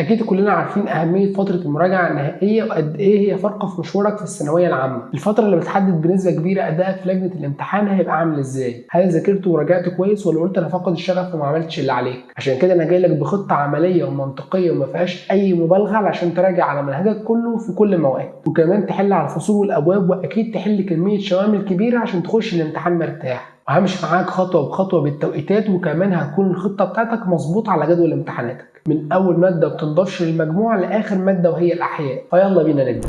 أكيد كلنا عارفين أهمية فترة المراجعة النهائية وقد إيه هي فارقة في مشوارك في الثانوية العامة. الفترة اللي بتحدد بنسبة كبيرة أدائك في لجنة الامتحان هيبقى عامل إزاي؟ هل ذاكرت وراجعت كويس ولا قلت أنا فاقد الشغف وما عملتش اللي عليك؟ عشان كده أنا جاي لك بخطة عملية ومنطقية وما فيهاش أي مبالغة علشان تراجع على منهجك كله في كل المواد، وكمان تحل على الفصول والأبواب، وأكيد تحل كمية شوامل كبيرة عشان تخش الامتحان مرتاح. وهمشي معاك خطوة بخطوة بالتوقيتات، وكمان هتكون الخطة بتاعتك مظبوطة على جدول امتحاناتك من أول مادة بتنضافش للمجموعة لآخر مادة وهي الأحياء. فيلا بينا نبدأ.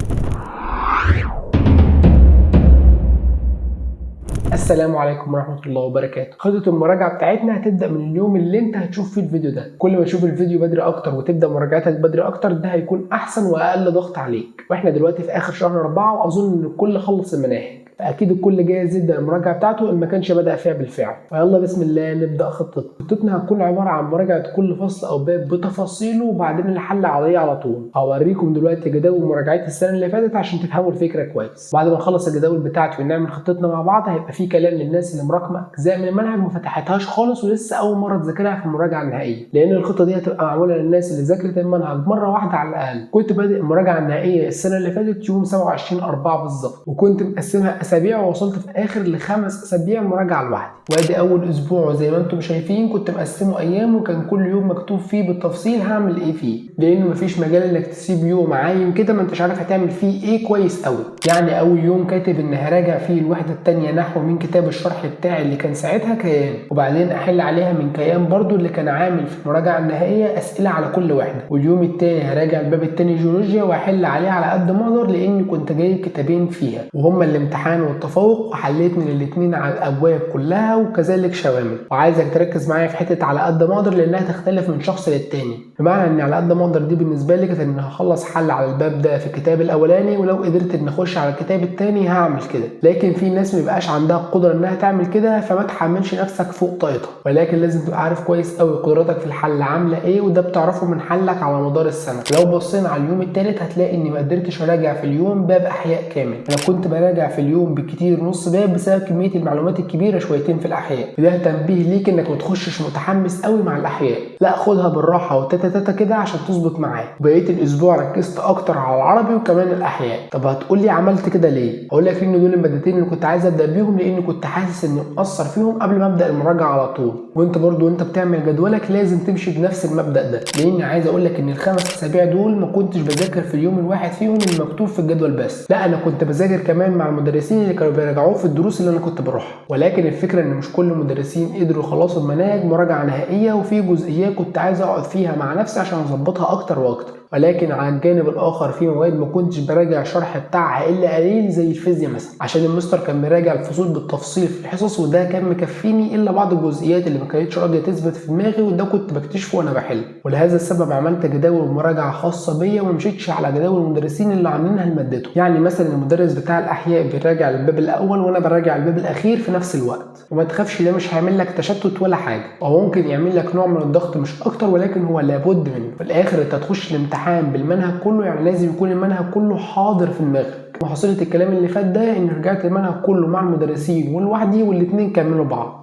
السلام عليكم ورحمة الله وبركاته. خطة المراجعة بتاعتنا هتبدأ من اليوم اللي انت هتشوف فيه الفيديو ده. كل ما تشوف الفيديو بدري اكتر وتبدأ مراجعتك بدري اكتر ده هيكون احسن واقل ضغط عليك. واحنا دلوقتي في اخر شهر 4 واظن ان الكل خلص المناهج، فاكيد الكل جاهز يبدا المراجعه بتاعته ان ما كانش بدا فيها بالفعل. فيلا بسم الله نبدا خطتنا هتكون عباره عن مراجعه كل فصل او باب بتفاصيله وبعدين الحل عليه على طول. هوريكم دلوقتي جداول مراجعات السنه اللي فاتت عشان تفهموا الفكره كويس. بعد ما نخلص الجداول بتاعتي ونعمل خطتنا مع بعض هيبقى في كلام للناس اللي مراكمه اجزاء من المنهج ما فتحتهاش خالص ولسه اول مره تذاكرها في المراجعه النهائيه، لان الخطه دي هتبقى معموله للناس اللي ذاكرت المنهج مره واحده على الاقل. كنت بادئ المراجعه النهائيه السنه اللي فاتت يوم 27/4 بالظبط، وكنت مقسمها اسابيع ووصلت في اخر ل5 اسابيع مراجعه لوحدي. وادي اول اسبوع وزي ما انتم شايفين كنت مقسمه ايام، وكان كل يوم مكتوب فيه بالتفصيل هعمل ايه فيه، لان مفيش مجال انك تسيب يوم عايم كده ما انتش عارف هتعمل فيه ايه كويس قوي. يعني اول يوم كاتب ان هراجع فيه الوحده الثانيه نحو من كتاب الشرح بتاعي اللي كان ساعتها كيان، وبعدين احل عليها من كيان برضو اللي كان عامل في المراجعه النهائيه اسئله على كل وحده. واليوم الثاني هراجع الباب الثاني جيولوجيا واحل عليه على قد ما اقدر لاني كنت جايب كتابين فيها وهما الامتحان والتفوق، وحليت من الاثنين على الابواب كلها وكذلك شوامل. وعايزك تركز معايا في حته على قد ما اقدر لانها تختلف من شخص للتاني، بمعنى ان على قد ما اقدر دي بالنسبه لي كانت ان هخلص حل على الباب ده في الكتاب الاولاني، ولو قدرت ان اخش على الكتاب الثاني هعمل كده. لكن في ناس مبيبقاش عندها القدره انها تعمل كده، فما تحملش نفسك فوق طاقتها، ولكن لازم تبقى عارف كويس قوي قدراتك في الحل عامله ايه، وده بتعرفه من حلك على مدار السنه. لو بصينا على اليوم الثالث هتلاقي اني ما قدرتش اراجع في اليوم باب احياء كامل، انا كنت براجع في اليوم بالكتير نص باب بسبب كميه المعلومات الكبيره شويتين في الاحياء. وده تنبيه ليك انك ما تخشش متحمس قوي مع الاحياء، لا خدها بالراحه وتاتا تاتا كده عشان تظبط معاك. بقيه الاسبوع ركزت اكتر على العربي وكمان الاحياء. طب هتقول لي عملت كده ليه؟ اقول لك ان دول المادتين اللي كنت عايز ابدا بيهم لاني كنت حاسس اني مقصر فيهم قبل ما ابدا المراجعه على طول. وانت برضو وانت بتعمل جدولك لازم تمشي بنفس المبدا ده، لاني عايز اقول لك ان ال5 اسابيع دول ما كنتش بذاكر في اليوم الواحد فيهم اللي مكتوب في الجدول بس، لا انا كنت بذاكر كمان مع المدرسين اللي كانوا بيراجعوه في الدروس اللي انا كنت بروحها. ولكن الفكره ان مش كل المدرسين قدروا يخلصوا المناهج مراجعه نهائيه، وفي جزئيات كنت عايز اقعد فيها مع نفسي عشان اظبطها اكتر واكتر. ولكن على الجانب الاخر في مواد ما كنتش براجع الشرح بتاعها الا قليل زي الفيزياء مثلا، عشان المستر كان بيراجع الفصول بالتفصيل في الحصص، وده كان مكفيني الا بعض الجزئيات اللي ما كانتش راضيه تثبت في دماغي، وده كنت بكتشفه وانا بحل. ولهذا السبب عملت جداول مراجعه خاصه بيا وما مشيتش على جداول المدرسين اللي عاملينها لمادته. يعني مثلا المدرس بتاع الاحياء بيراجع الباب الاول وانا براجع الباب الاخير في نفس الوقت، وما تخافش ده مش هيعمل لك تشتت ولا حاجه، او ممكن يعمل لك نوع من الضغط مش اكتر، ولكن هو لابد منه. في الاخر انت هتخش الامتحان بالمنهج كله، يعني لازم يكون المنهج كله حاضر في دماغك. وحصلت الكلام اللي فات ده ان رجعت المنهج كله مع المدرسين ولوحدي والاثنين كملوا بعض.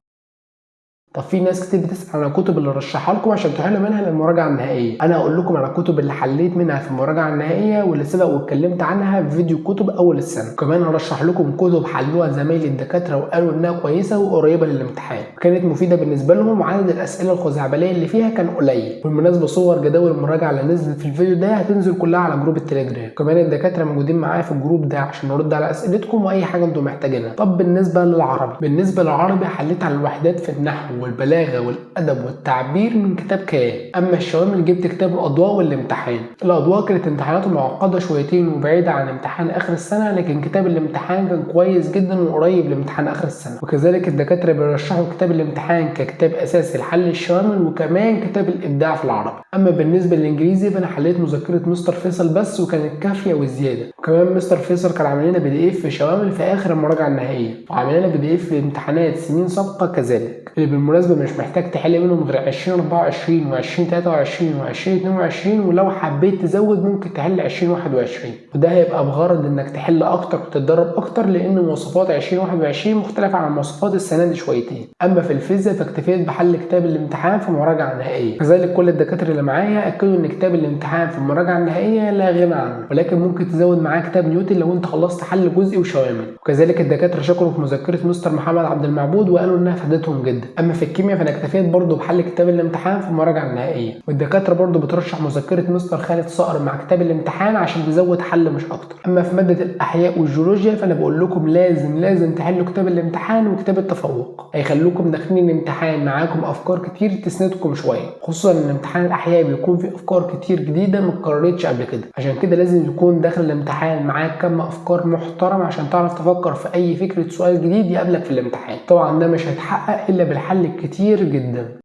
طب في ناس كتير بتسأل عن الكتب اللي رشحها لكم عشان تحلوا منها المراجعه النهائيه. انا هقول لكم على الكتب اللي حليت منها في المراجعه النهائيه واللي سبق واتكلمت عنها في فيديو كتب اول السنه، وكمان هرشح لكم كتب حلوها زمايلي الدكاتره وقالوا انها كويسه وقريبه للامتحان وكانت مفيده بالنسبه لهم، وعدد الاسئله الخزعبليه اللي فيها كان قليل. بالمناسبه صور جداول المراجعه اللي نزلت في الفيديو ده هتنزل كلها على جروب التليجرام، كمان الدكاتره موجودين معايا في الجروب ده عشان نرد على اسئلتكم واي حاجه انتم محتاجينها. طب بالنسبه للعربي حليت على الوحدات في النحو والبلاغه والادب والتعبير من كتاب كيان. اما الشوامل جبت كتاب الاضواء والامتحان. الاضواء كانت امتحاناته معقده شويتين وبعيده عن امتحان اخر السنه، لكن كتاب الامتحان كان كويس جدا وقريب لامتحان اخر السنه. وكذلك الدكاتره بيرشحوا كتاب الامتحان ككتاب اساسي لحل الشوامل، وكمان كتاب الابداع في العربي. اما بالنسبه للانجليزي فانا حليت مذكره مستر فيصل بس وكانت كافيه وزياده، وكمان مستر فيصل كان عامل لنا PDF في شوامل في اخر المراجعه النهائيه، وعامل لنا PDF في امتحانات سنين سابقه كذلك. اللي بالمناسبه مش محتاج تحل منهم غير 2024 و2023 و2022، ولو حبيت تزود ممكن تحل 2021، وده هيبقى بغرض انك تحل اكتر وتتدرب اكتر، لان مواصفات 2021 مختلفه عن مواصفات السنه دي شويتين. اما في الفيزياء فاكتفيت بحل كتاب الامتحان في مراجعه نهائيه، كذلك كل الدكاتره اللي معايا اكدوا ان كتاب الامتحان في المراجعه النهائيه لا غنى عنه، ولكن ممكن تزود معاه كتاب نيوتن لو انت خلصت حل جزئي وشوامل. وكذلك الدكاتره شكروا في مذكره مستر محمد عبد المعبود وقالوا انها فادتهم جدا. اما في الكيمياء فانا اكتفيت برضه بحل كتاب الامتحان في المراجعه النهائيه، والدكاتره برضه بترشح مذكره مستر خالد صقر مع كتاب الامتحان عشان تزود حل مش اكتر. اما في ماده الاحياء والجيولوجيا فانا بقول لكم لازم تحلوا كتاب الامتحان وكتاب التفوق، هيخلوكم داخلين الامتحان معاكم افكار كتير تسندكم شويه، خصوصا ان امتحان الاحياء بيكون فيه افكار كتير جديده ما اتكررتش قبل كده، عشان كده لازم يكون داخل الامتحان معاك كم افكار محترم عشان تعرف تفكر في اي فكره سؤال جديد يقابلك في الامتحان. طبعا ده مش هيتحقق الا بالحل الكتير جدا.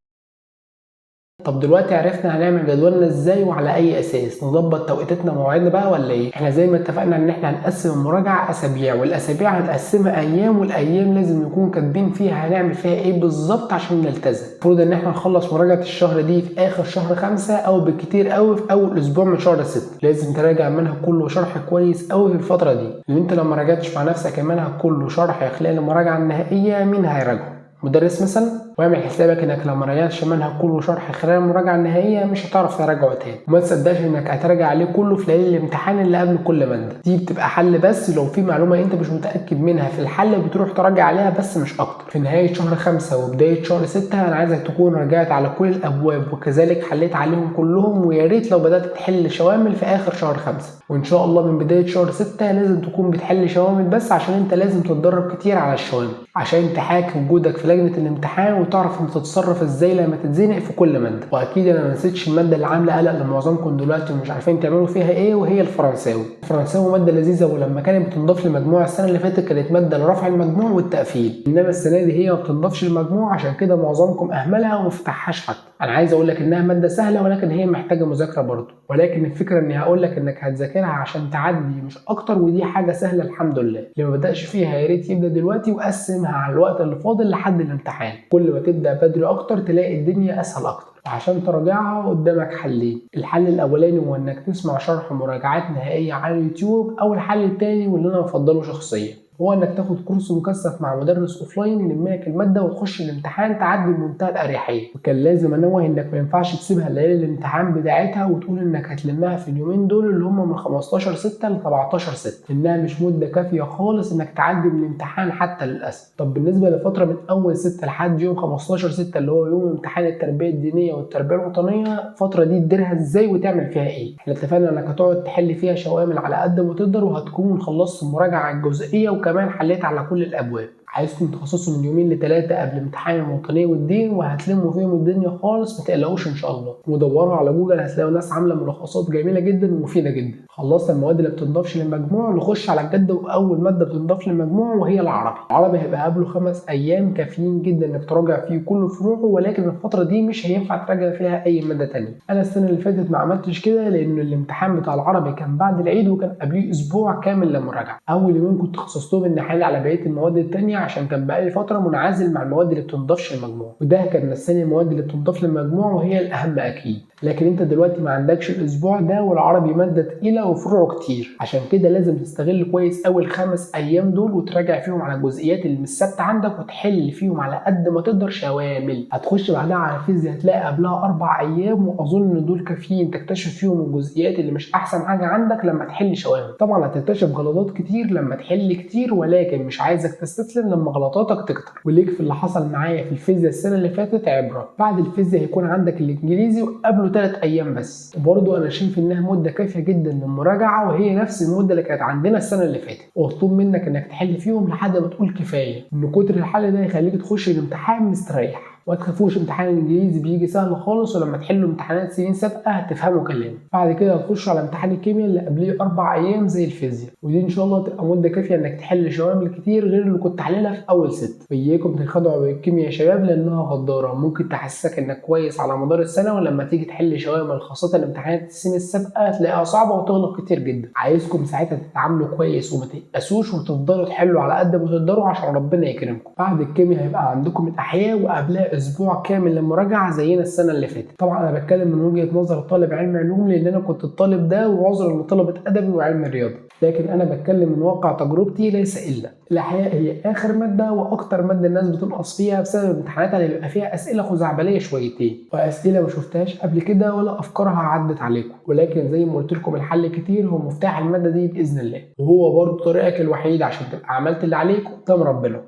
طب دلوقتي عرفنا هنعمل جدولنا ازاي وعلى اي اساس، نظبط توقيتاتنا ومواعيدنا بقى ولا ايه؟ احنا زي ما اتفقنا ان احنا هنقسم المراجعه اسابيع، والاسابيع هنقسمها ايام، والايام لازم نكون كاتبين فيها هنعمل فيها ايه بالظبط عشان نلتزم. المفروض ان احنا نخلص مراجعه الشهر دي في اخر شهر 5 او بالكتير قوي في اول اسبوع من شهر 6. لازم تراجع المنهج كله شرح كويس قوي في الفتره دي، لان انت لو ما راجعتش مع نفسك المنهج كله شرح خلال المراجعه النهائيه مين هيراجعه؟ مدرس مثلا؟ واعمل حسابك انك لو ما راجعتش المنهج كله شرح خلال المراجعه النهائيه مش هتعرف تراجعه تاني، وما تصدقش انك هتراجع عليه كله في ليالي الامتحان اللي قبل كل ماده. دي بتبقى حل بس لو في معلومه انت مش متاكد منها في الحل بتروح تراجع عليها بس مش اكتر. في نهايه شهر 5 وبدايه شهر 6 انا عايزك تكون رجعت على كل الابواب وكذلك حليت عليهم كلهم، ويا ريت لو بدات تحل شوامل في اخر شهر 5، وان شاء الله من بدايه شهر 6 لازم تكون بتحل شوامل بس، عشان انت لازم تتدرب كتير على الشوامل عشان تحاكي وجودك في لجنه الامتحان وتعرف انت تتصرف ازاي لما تتزنق في كل ماده. واكيد انا ما نسيتش الماده اللي عامله قلق لمعظمكم دلوقتي ومش عارفين تعملوا فيها ايه، وهي الفرنساوي. الفرنساوي ماده لذيذه، ولما كانت بتنضاف للمجموع السنه اللي فاتت كانت ماده لرفع المجموع والتقفيل، انما السنه دي هي ما بتنضافش للمجموع، عشان كده معظمكم اهملها وما فتحهاش حتى. انا عايز اقول لك انها ماده سهله ولكن هي محتاجه مذاكره برضه، ولكن الفكره اني هقول لك انك هتذاكرها عشان تعدي مش اكتر، ودي حاجه سهله الحمد لله. اللي ما بداش فيها يا ريت يبدا دلوقتي وقسمها على الوقت اللي فاضل لحد الامتحان، كل ما تبدا بدري اكتر تلاقي الدنيا اسهل اكتر. وعشان تراجعها قدامك حلين، الحل الاولاني هو انك تسمع شرح مراجعات نهائيه على اليوتيوب، او الحل الثاني واللي انا بفضله شخصيا هو انك تاخد كورس مكثف مع مدرس اوفلاين يلملك الماده وتخش الامتحان تعدي بمنتهى الاريحيه. وكان لازم انوه انك ما ينفعش تسيبها ليالي الامتحان بتاعتها وتقول انك هتلمها في اليومين دول اللي هم من 15/6 ل 17/6، انها مش مده كافيه خالص انك تعدي من الامتحان حتى للاسف. طب بالنسبه لفتره من اول 6 لحد يوم 15/6 اللي هو يوم امتحان التربيه الدينيه والتربيه الوطنيه، الفتره دي تديرها ازاي وتعمل فيها ايه؟ احنا اتفقنا انك هتقعد تحل فيها شوامل على قد ما تقدر، وهتكون خلصت المراجعه الجزئيه وكمان حليت على كل الابواب. عايزكم تخصصوا من 2 ل3 قبل امتحان الوطنيه والدين، وهتلموا فيهم الدنيا خالص ما تقلقوش ان شاء الله. ودوروا على جوجل هتلاقوا ناس عامله ملخصات جميله جدا ومفيده جدا. خلصنا المواد اللي بتنضافش للمجموع، نخش على الجد واول ماده بتنضاف للمجموع وهي العربي. العربي هيبقى قبله 5 ايام كافيين جدا انك تراجع فيه كل فروعه، ولكن الفتره دي مش هينفع تراجع فيها اي ماده ثانيه. انا السنه اللي فاتت ما عملتش كده لان الامتحان بتاع العربي كان بعد العيد وكان قبليه اسبوع كامل للمراجعه. اول يومين كنت خصصتهم اني احل على بقيه المواد الثانيه عشان كان بقالي فتره منعزل مع المواد اللي بتنضافش للمجموع، وده كان نساني المواد اللي بتنضاف للمجموع وهي الاهم اكيد. لكن انت دلوقتي ما عندكش الاسبوع ده، والعربي ماده تقيله وفروعه كتير، عشان كده لازم تستغل كويس اول 5 ايام دول وتراجع فيهم على الجزئيات اللي مش ثابته عندك وتحل فيهم على قد ما تقدر شوامل. هتخش بعدها على الفيزياء هتلاقي قبلها 4 ايام، واظن ان دول كافيين تكتشف فيهم الجزئيات اللي مش احسن حاجه عندك لما تحل شوامل. طبعا هتكتشف غلطات كتير لما تحل كتير، ولكن مش عايزك تستسلم لما غلطاتك تكتر. وليك في اللي حصل معايا في الفيزياء السنه اللي فاتت عبره. بعد الفيزياء هيكون عندك الانجليزي وقبله 3 ايام بس، وبرضه انا شايف انها مده كافيه جدا للمراجعه، وهي نفس المده اللي كانت عندنا السنه اللي فاتت، ومطلوب منك انك تحل فيهم لحد ما تقول كفايه، ان كتر الحل ده يخليك تخش الامتحان مستريح. وما تخافوش، امتحان الانجليزي بيجي سهل خالص، ولما تحلوا امتحانات سنين سابقه هتفهموا كلامي. بعد كده هتخشوا على امتحان الكيمياء اللي قبليه 4 ايام زي الفيزياء، ودي ان شاء الله تبقى مده كافيه انك تحل شوامل كتير غير اللي كنت حللها في اول 6. وإياكم تنخدعوا بالكيمياء يا شباب لانها غداره، ممكن تحسسك انك كويس على مدار السنه، ولما تيجي تحل شوامل خاصه امتحانات السنين السابقه هتلاقيها صعبه وتغلط كتير جدا. عايزكم ساعتها تتعاملوا كويس وما تيأسوش وتفضلوا تحلوا على قد ما تقدروا عشان ربنا يكرمكم. بعد الكيمياء هيبقى عندكم الاحياء وقبلها اسبوع كامل للمراجعه زينا السنه اللي فاتت. طبعا انا بتكلم من وجهه نظر طالب علم علوم لان انا كنت الطالب ده وعذر لطلبه ادبي وعلم رياضه، لكن انا بتكلم من واقع تجربتي ليس الا. الاحياء هي اخر ماده واكتر ماده الناس بتنقص فيها بسبب امتحاناتها اللي بيبقى فيها اسئله خزعبليه شويتين، واسئله ما شفتهاش قبل كده ولا افكارها عدت عليكم، ولكن زي ما قلت لكم الحل كتير هو مفتاح الماده دي باذن الله، وهو برضه طريقك الوحيد عشان تبقى عملت اللي عليك قدام ربنا.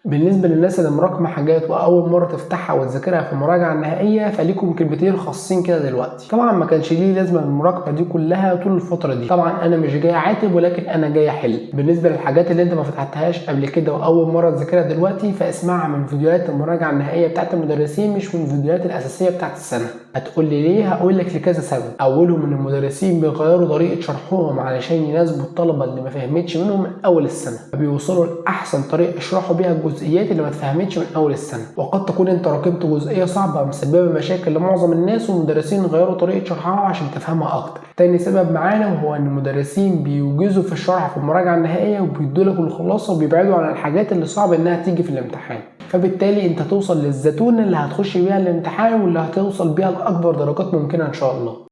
بالنسبة للناس اللي مراكمة حاجات وأول مرة تفتحها وتذاكرها في المراجعة النهائية فليكم كلمتين خاصين كده دلوقتي. طبعا ما كانش ليه لازمة المراكمة دي كلها طول الفترة دي، طبعا أنا مش جاي أعاتب ولكن أنا جاي أحل. بالنسبة للحاجات اللي أنت ما فتحتهاش قبل كده وأول مرة تذاكرها دلوقتي فاسمعها من فيديوهات المراجعة النهائية بتاعت المدرسين مش من الفيديوهات الأساسية بتاعت السنة. هتقول لي ليه؟ هقول لك لكذا سبب. أولهم إن المدرسين بيغيروا طريقة شرحهم علشان يناسبوا الطلبة اللي ما فهمتش منهم من أول السنة، فبيوصلوا لأحسن طريقة يشرحوا بيها الجزئيات اللي ما اتفهمتش من اول السنه. وقد تكون انت راكمت جزئيه صعبه مسببه مشاكل لمعظم الناس والمدرسين غيروا طريقه شرحها عشان تفهمها اكتر. تاني سبب معانا وهو ان المدرسين بيوجزوا في الشرح في المراجعه النهائيه وبيدوا لك الخلاصه وبيبعدوا عن الحاجات اللي صعب انها تيجي في الامتحان، فبالتالي انت توصل للزتونه اللي هتخش بيها الامتحان واللي هتوصل بيها لاكبر درجات ممكنه ان شاء الله.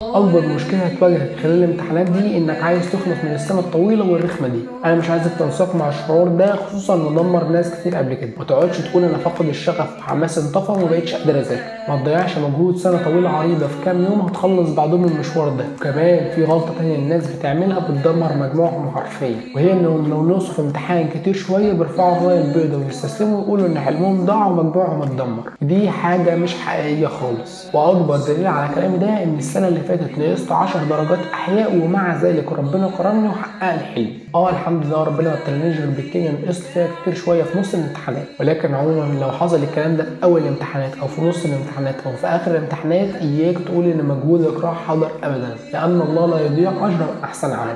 اكبر مشكله هتواجهك خلال الامتحانات دي انك عايز تخلص من السنه الطويله والرخمه دي. انا مش عايزك تنساق مع الشعور ده، خصوصا انه دمر ناس كتير قبل كده. ما تقعدش تقول انا فاقد الشغف وحماس انطفى وما بقتش قادر اذاكر. ما تضيعش مجهود سنه طويله عريضه في كام يوم هتخلص بعدهم المشوار ده. وكمان في غلطه تانية الناس بتعملها بتدمر مجموعهم حرفيا، وهي انهم لو نقصوا في امتحان كتير شويه بيرفعوا الرايه البيضاء ويستسلموا ويقولوا ان حلمهم ضاع ومجموعهم اتدمر. دي حاجه مش حقيقيه خالص. واكبر دليل على كلامي ده ان السنه اللي فاتت نقصت 10 درجات احياء ومع ذلك ربنا كرمني وحقق لي حلمي. الحمد لله ربنا ما ابتلانيش غير بالكيمياء نقصت فيها كتير شويه في نص الامتحانات، ولكن عموما لو حصل الكلام ده في اول الامتحانات او في نص الامتحانات او في اخر الامتحانات اياك تقول ان مجهودك راح حضر ابدا، لان الله لا يضيع اجر من احسن عمل.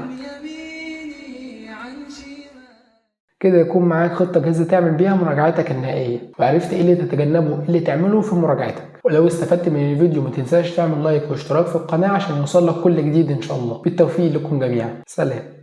كده يكون معاك خطه جاهزه تعمل بيها مراجعتك النهائيه، وعرفت ايه اللي تتجنبه وايه اللي تعمله في مراجعتك. ولو استفدت من الفيديو ما تنساش تعمل لايك واشتراك في القناه عشان يوصلك كل جديد ان شاء الله. بالتوفيق لكم جميعا، سلام.